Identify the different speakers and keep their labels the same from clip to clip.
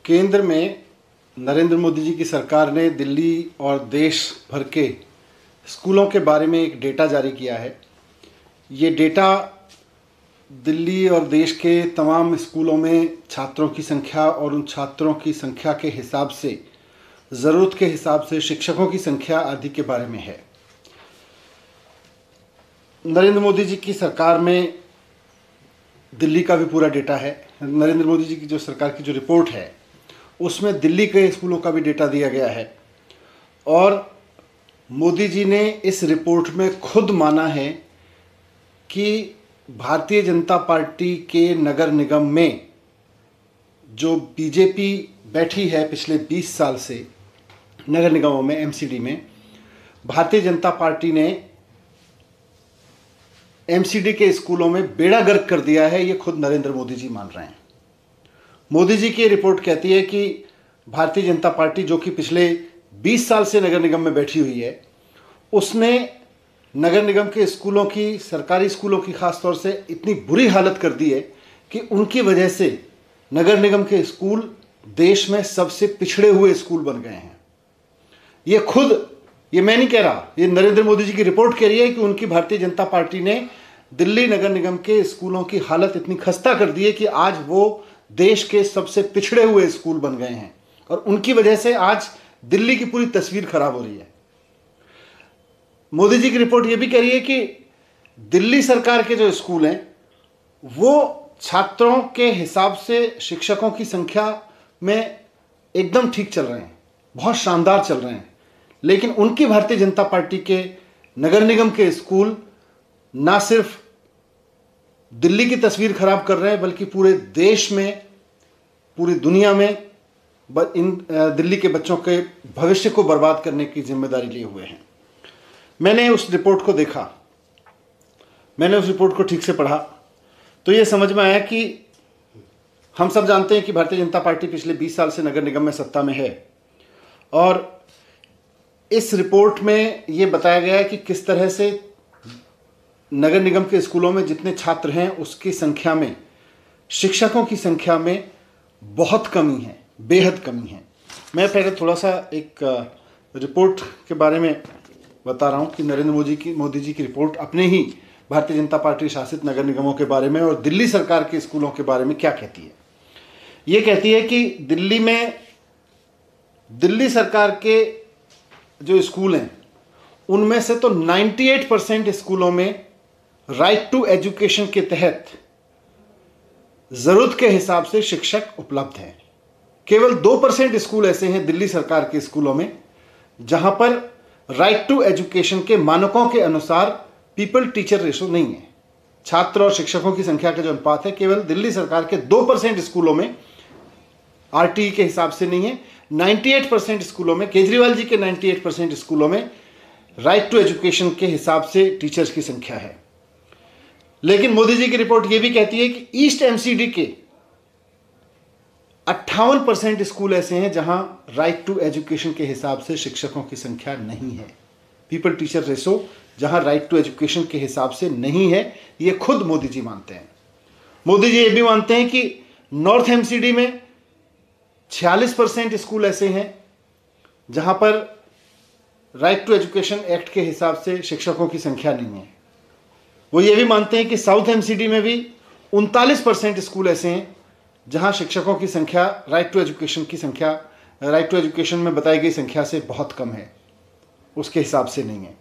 Speaker 1: केंद्र में नरेंद्र मोदी जी की सरकार ने दिल्ली और देश भर के स्कूलों के बारे में एक डेटा जारी किया है। ये डेटा दिल्ली और देश के तमाम स्कूलों में छात्रों की संख्या और उन छात्रों की संख्या के हिसाब से, ज़रूरत के हिसाब से शिक्षकों की संख्या आदि के बारे में है। नरेंद्र मोदी जी की सरकार में दिल्ली का भी पूरा डेटा है। नरेंद्र मोदी जी की जो सरकार की जो रिपोर्ट है उसमें दिल्ली के स्कूलों का भी डेटा दिया गया है और मोदी जी ने इस रिपोर्ट में खुद माना है कि भारतीय जनता पार्टी के नगर निगम में जो बीजेपी बैठी है पिछले 20 साल से नगर निगमों में, एमसीडी में, भारतीय जनता पार्टी ने एमसीडी के स्कूलों में बेड़ा गर्क कर दिया है। ये खुद नरेंद्र मोदी जी मान रहे हैं। मोदी जी की रिपोर्ट कहती है कि भारतीय जनता पार्टी, जो कि पिछले 20 साल से नगर निगम में बैठी हुई है, उसने नगर निगम के स्कूलों की, सरकारी स्कूलों की खास तौर से इतनी बुरी हालत कर दी है कि उनकी वजह से नगर निगम के स्कूल देश में सबसे पिछड़े हुए स्कूल बन गए हैं। ये खुद, ये मैं नहीं कह रहा, ये नरेंद्र मोदी जी की रिपोर्ट कह रही है कि उनकी भारतीय जनता पार्टी ने दिल्ली नगर निगम के स्कूलों की हालत इतनी खस्ता कर दी है कि आज वो देश के सबसे पिछड़े हुए स्कूल बन गए हैं और उनकी वजह से आज दिल्ली की पूरी तस्वीर खराब हो रही है। मोदी जी की रिपोर्ट यह भी कह रही है कि दिल्ली सरकार के जो स्कूल हैं वो छात्रों के हिसाब से शिक्षकों की संख्या में एकदम ठीक चल रहे हैं, बहुत शानदार चल रहे हैं, लेकिन उनकी भारतीय जनता पार्टी के नगर निगम के स्कूल ना सिर्फ दिल्ली की तस्वीर खराब कर रहे हैं बल्कि पूरे देश में, पूरी दुनिया में इन दिल्ली के बच्चों के भविष्य को बर्बाद करने की जिम्मेदारी लिए हुए हैं। मैंने उस रिपोर्ट को देखा, मैंने उस रिपोर्ट को ठीक से पढ़ा तो ये समझ में आया कि हम सब जानते हैं कि भारतीय जनता पार्टी पिछले 20 साल से नगर निगम में सत्ता में है और इस रिपोर्ट में ये बताया गया है कि किस तरह से नगर निगम के स्कूलों में जितने छात्र हैं उसकी संख्या में, शिक्षकों की संख्या में बहुत कमी है, बेहद कमी है। मैं पहले थोड़ा सा एक रिपोर्ट के बारे में बता रहा हूं कि नरेंद्र मोदी जी की रिपोर्ट अपने ही भारतीय जनता पार्टी शासित नगर निगमों के बारे में और दिल्ली सरकार के स्कूलों के बारे में क्या कहती है। ये कहती है कि दिल्ली में, दिल्ली सरकार के जो स्कूल हैं उनमें से तो 98% स्कूलों में राइट टू एजुकेशन के तहत जरूरत के हिसाब से शिक्षक उपलब्ध हैं। केवल 2% स्कूल ऐसे हैं दिल्ली सरकार के स्कूलों में जहां पर राइट टू एजुकेशन के मानकों के अनुसार पीपल टीचर रेशो नहीं है। छात्र और शिक्षकों की संख्या का जो अनुपात है केवल दिल्ली सरकार के 2% स्कूलों में आरटीई के हिसाब से नहीं है। 98% स्कूलों में, केजरीवाल जी के 98% स्कूलों में राइट टू एजुकेशन के हिसाब से टीचर्स की संख्या है। लेकिन मोदी जी की रिपोर्ट यह भी कहती है कि ईस्ट एमसीडी के 58% स्कूल ऐसे हैं जहां राइट टू एजुकेशन के हिसाब से शिक्षकों की संख्या नहीं है। पीपल टीचर रेशो जहां राइट टू एजुकेशन के हिसाब से नहीं है, यह खुद मोदी जी मानते हैं। मोदी जी ये भी मानते हैं कि नॉर्थ एमसीडी में 46% स्कूल ऐसे हैं जहां पर राइट टू एजुकेशन एक्ट के हिसाब से शिक्षकों की संख्या नहीं है। वो ये भी मानते हैं कि साउथ एमसीडी में भी 39% स्कूल ऐसे हैं जहां शिक्षकों की संख्या राइट टू एजुकेशन की संख्या, राइट टू एजुकेशन में बताई गई संख्या से बहुत कम है, उसके हिसाब से नहीं है।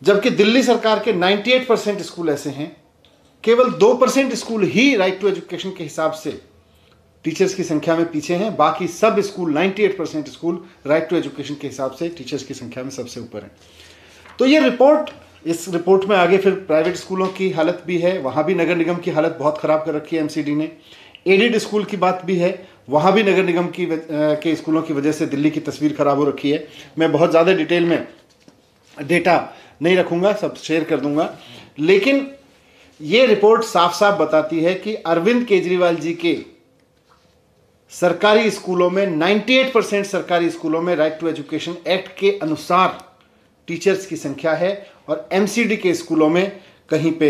Speaker 1: जबकि दिल्ली सरकार के 98% स्कूल ऐसे हैं, केवल 2% स्कूल ही राइट टू एजुकेशन के हिसाब से टीचर्स की संख्या में पीछे हैं। बाकी सब school, 98% school right to education के हिसाब से टीचर्स की संख्या में सबसे ऊपर हैं। तो ये रिपोर्ट, इस रिपोर्ट में आगे फिर प्राइवेट स्कूलों की हालत भी है, वहाँ भी नगर निगम की हालत बहुत ख़राब कर रखी है एमसीडी ने। एडेड स्कूल की बात भी है, वहाँ भी नगर निगम के स्कूलों की वजह से दिल्ली की तस्वीर ख़राब हो रखी है। मैं बहुत ज़्यादा डिटेल में डेटा नहीं रखूँगा, सब शेयर कर दूँगा, लेकिन ये रिपोर्ट साफ साफ बताती है कि अरविंद केजरीवाल जी के सरकारी स्कूलों में 98% सरकारी स्कूलों में राइट टू एजुकेशन एक्ट के अनुसार टीचर्स की संख्या है और एमसीडी के स्कूलों में कहीं पे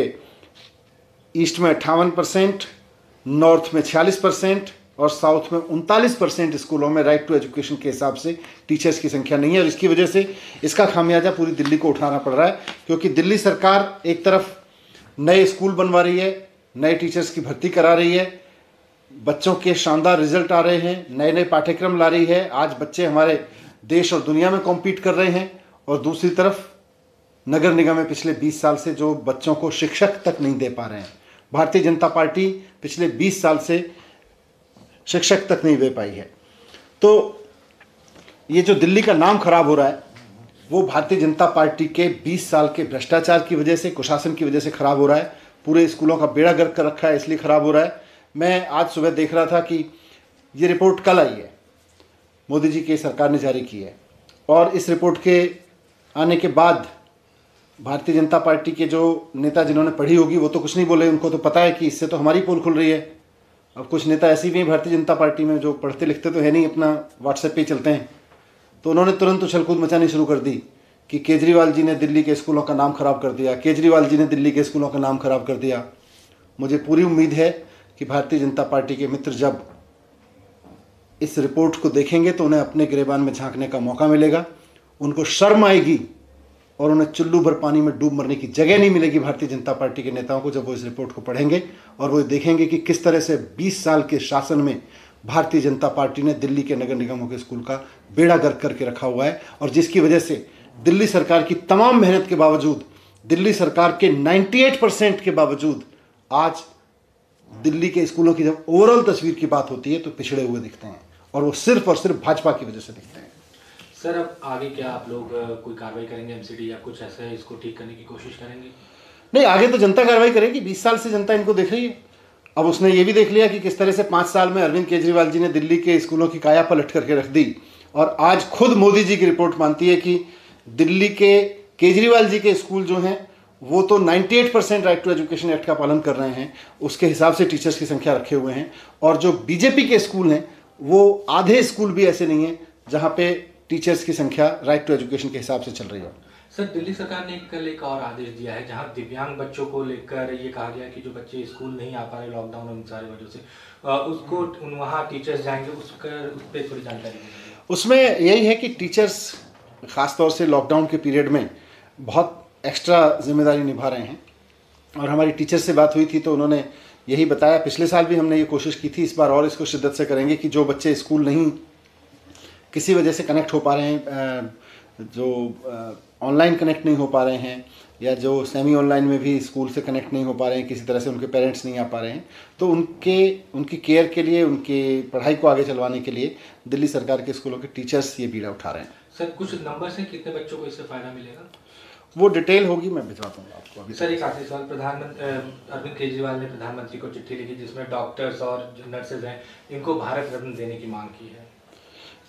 Speaker 1: ईस्ट में 58%, नॉर्थ में 46%, और साउथ में 39% स्कूलों में राइट टू एजुकेशन के हिसाब से टीचर्स की संख्या नहीं है। और इसकी वजह से इसका खामियाजा पूरी दिल्ली को उठाना पड़ रहा है, क्योंकि दिल्ली सरकार एक तरफ नए स्कूल बनवा रही है, नए टीचर्स की भर्ती करा रही है, बच्चों के शानदार रिजल्ट आ रहे हैं, नए नए पाठ्यक्रम ला रही है, आज बच्चे हमारे देश और दुनिया में कॉम्पीट कर रहे हैं। और दूसरी तरफ नगर निगम में पिछले 20 साल से जो बच्चों को शिक्षक तक नहीं दे पा रहे हैं। भारतीय जनता पार्टी पिछले 20 साल से शिक्षक तक नहीं दे पाई है। तो ये जो दिल्ली का नाम खराब हो रहा है, वो भारतीय जनता पार्टी के 20 साल के भ्रष्टाचार की वजह से, कुशासन की वजह से खराब हो रहा है। पूरे स्कूलों का बेड़ा गर्क कर रखा है, इसलिए खराब हो रहा है। मैं आज सुबह देख रहा था कि ये रिपोर्ट कल आई है, मोदी जी की सरकार ने जारी की है, और इस रिपोर्ट के आने के बाद भारतीय जनता पार्टी के जो नेता जिन्होंने पढ़ी होगी वो तो कुछ नहीं बोले, उनको तो पता है कि इससे तो हमारी पोल खुल रही है। अब कुछ नेता ऐसी भी हैं भारतीय जनता पार्टी में जो पढ़ते लिखते तो है नहीं, अपना व्हाट्सएप पे चलते हैं, तो उन्होंने तुरंत उछल कूद मचानी शुरू कर दी कि केजरीवाल जी ने दिल्ली के स्कूलों का नाम खराब कर दिया, केजरीवाल जी ने दिल्ली के स्कूलों का नाम खराब कर दिया। मुझे पूरी उम्मीद है कि भारतीय जनता पार्टी के मित्र जब इस रिपोर्ट को देखेंगे तो उन्हें अपने गिरेबान में झांकने का मौका मिलेगा, उनको शर्म आएगी और उन्हें चुल्लू भर पानी में डूब मरने की जगह नहीं मिलेगी भारतीय जनता पार्टी के नेताओं को, जब वो इस रिपोर्ट को पढ़ेंगे और वो देखेंगे कि किस तरह से 20 साल के शासन में भारतीय जनता पार्टी ने दिल्ली के नगर निगमों के स्कूल का बेड़ा गर्क करके रखा हुआ है, और जिसकी वजह से दिल्ली सरकार की तमाम मेहनत के बावजूद, दिल्ली सरकार के 98% के बावजूद आज दिल्ली के स्कूलों की जब ओवरऑल तस्वीर की बात होती है तो पिछड़े हुए दिखते हैं, और वो सिर्फ और सिर्फ भाजपा की वजह से दिखते हैं।
Speaker 2: सर, अब आगे क्या आप लोग कोई कार्रवाई करेंगे एमसीडी या कुछ ऐसा है, इसको ठीक करने की कोशिश करेंगे?
Speaker 1: नहीं, आगे तो जनता कार्रवाई करेगी। 20 साल से जनता इनको देख रही है। अब उसने ये भी देख लिया कि किस तरह से 5 साल में अरविंद केजरीवाल जी ने दिल्ली के स्कूलों की काया पलट करके रख दी, और आज खुद मोदी जी की रिपोर्ट मानती है कि दिल्ली के केजरीवाल जी के स्कूल जो हैं वो तो 98% राइट टू एजुकेशन एक्ट का पालन कर रहे हैं, उसके हिसाब से टीचर्स की संख्या रखे हुए हैं। और जो बीजेपी के स्कूल हैं वो आधे स्कूल भी ऐसे नहीं हैं जहाँ पे टीचर्स की संख्या राइट टू एजुकेशन के हिसाब से चल रही है।
Speaker 2: सर, दिल्ली सरकार ने कल एक और आदेश दिया है जहां दिव्यांग बच्चों को लेकर ये कहा गया कि जो बच्चे स्कूल नहीं आ पा रहे लॉकडाउन और इन सारी वजह से, उसको वहां टीचर्स जाएंगे, उस पर थोड़ी जानकारी दीजिए।
Speaker 1: उसमें यही है कि टीचर्स ख़ासतौर से लॉकडाउन के पीरियड में बहुत एक्स्ट्रा जिम्मेदारी निभा रहे हैं, और हमारी टीचर से बात हुई थी तो उन्होंने यही बताया, पिछले साल भी हमने ये कोशिश की थी, इस बार और इसको शिद्दत से करेंगे कि जो बच्चे स्कूल नहीं किसी वजह से कनेक्ट हो पा रहे हैं, जो ऑनलाइन कनेक्ट नहीं हो पा रहे हैं, या जो सेमी ऑनलाइन में भी स्कूल से कनेक्ट नहीं हो पा रहे हैं, किसी तरह से उनके पेरेंट्स नहीं आ पा रहे हैं, तो उनकी केयर के लिए, उनकी पढ़ाई को आगे चलवाने के लिए दिल्ली सरकार के स्कूलों के टीचर्स ये बीड़ा उठा रहे हैं।
Speaker 2: सर, कुछ नंबर्स हैं कितने बच्चों को इससे फ़ायदा मिलेगा?
Speaker 1: वो डिटेल होगी, मैं भिजवा दूंगा आपको अभी।
Speaker 2: सर, एक आखिरी सवाल, अरविंद केजरीवाल ने प्रधानमंत्री को चिट्ठी लिखी जिसमें डॉक्टर्स और जो नर्सेज हैं इनको भारत रत्न देने की मांग की है।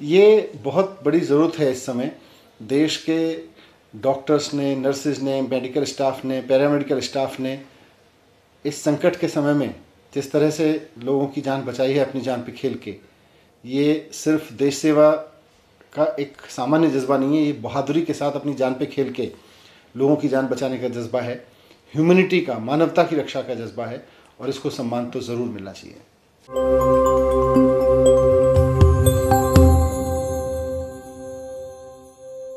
Speaker 1: ये बहुत बड़ी ज़रूरत है इस समय। देश के डॉक्टर्स ने, नर्सेज ने, मेडिकल स्टाफ ने, पैरामेडिकल स्टाफ ने इस संकट के समय में जिस तरह से लोगों की जान बचाई है अपनी जान पे खेल के, ये सिर्फ देश सेवा का एक सामान्य जज्बा नहीं है, ये बहादुरी के साथ अपनी जान पे खेल के लोगों की जान बचाने का जज्बा है, ह्यूमैनिटी का, मानवता की रक्षा का जज्बा है, और इसको सम्मान तो ज़रूर मिलना चाहिए।